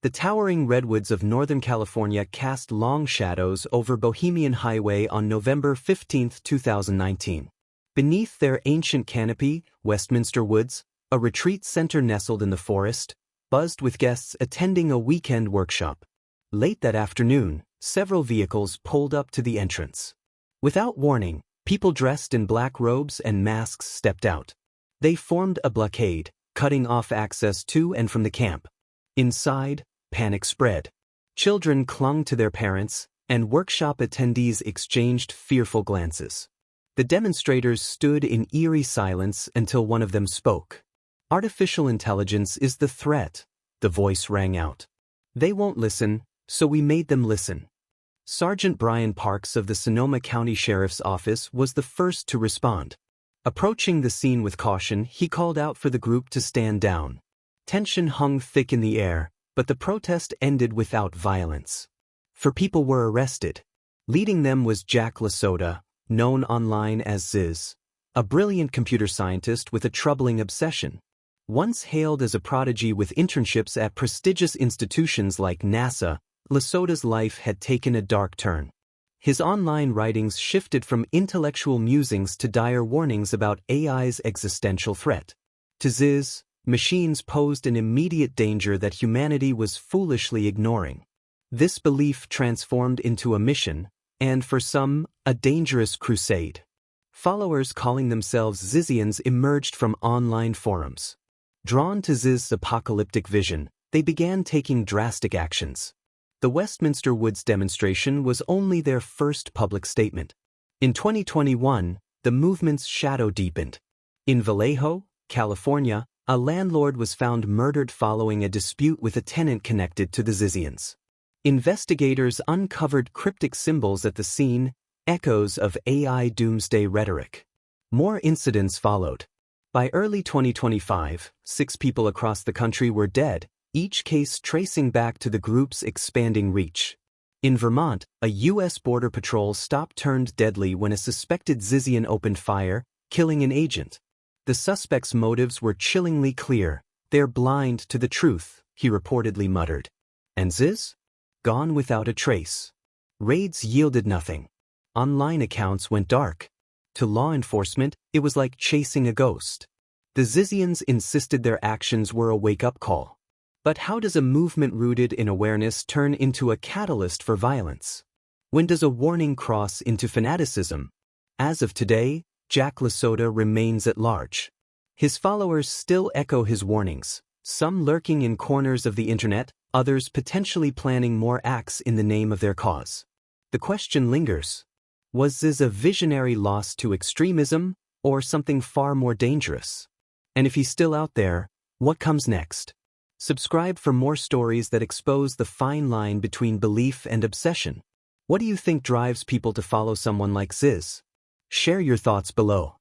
The towering redwoods of Northern California cast long shadows over Bohemian Highway on November 15, 2019. Beneath their ancient canopy, Westminster Woods, a retreat center nestled in the forest, buzzed with guests attending a weekend workshop. Late that afternoon, several vehicles pulled up to the entrance. Without warning, people dressed in black robes and masks stepped out. They formed a blockade, cutting off access to and from the camp. Inside, panic spread. Children clung to their parents, and workshop attendees exchanged fearful glances. The demonstrators stood in eerie silence until one of them spoke. "Artificial intelligence is the threat," the voice rang out. "They won't listen, so we made them listen." Sergeant Brian Parks of the Sonoma County Sheriff's Office was the first to respond. Approaching the scene with caution, he called out for the group to stand down. Tension hung thick in the air, but the protest ended without violence. 4 people were arrested. Leading them was Jack LaSotta, known online as Ziz, a brilliant computer scientist with a troubling obsession. Once hailed as a prodigy with internships at prestigious institutions like NASA, LaSotta's life had taken a dark turn. His online writings shifted from intellectual musings to dire warnings about AI's existential threat. To Ziz Machines posed an immediate danger that humanity was foolishly ignoring. This belief transformed into a mission, and for some, a dangerous crusade. Followers calling themselves Zizians emerged from online forums. Drawn to Ziz's apocalyptic vision, they began taking drastic actions. The Westminster Woods demonstration was only their first public statement. In 2021, the movement's shadow deepened. In Vallejo, California, a landlord was found murdered following a dispute with a tenant connected to the Zizians. Investigators uncovered cryptic symbols at the scene, echoes of AI doomsday rhetoric. More incidents followed. By early 2025, 6 people across the country were dead, each case tracing back to the group's expanding reach. In Vermont, a U.S. Border Patrol stop turned deadly when a suspected Zizian opened fire, killing an agent. The suspect's motives were chillingly clear. "They're blind to the truth," he reportedly muttered. And Ziz? Gone without a trace. Raids yielded nothing. Online accounts went dark. To law enforcement, it was like chasing a ghost. The Zizians insisted their actions were a wake-up call. But how does a movement rooted in awareness turn into a catalyst for violence? When does a warning cross into fanaticism? As of today, Jack LaSotta remains at large. His followers still echo his warnings, some lurking in corners of the internet, others potentially planning more acts in the name of their cause. The question lingers. Was Ziz a visionary lost to extremism, or something far more dangerous? And if he's still out there, what comes next? Subscribe for more stories that expose the fine line between belief and obsession. What do you think drives people to follow someone like Ziz? Share your thoughts below.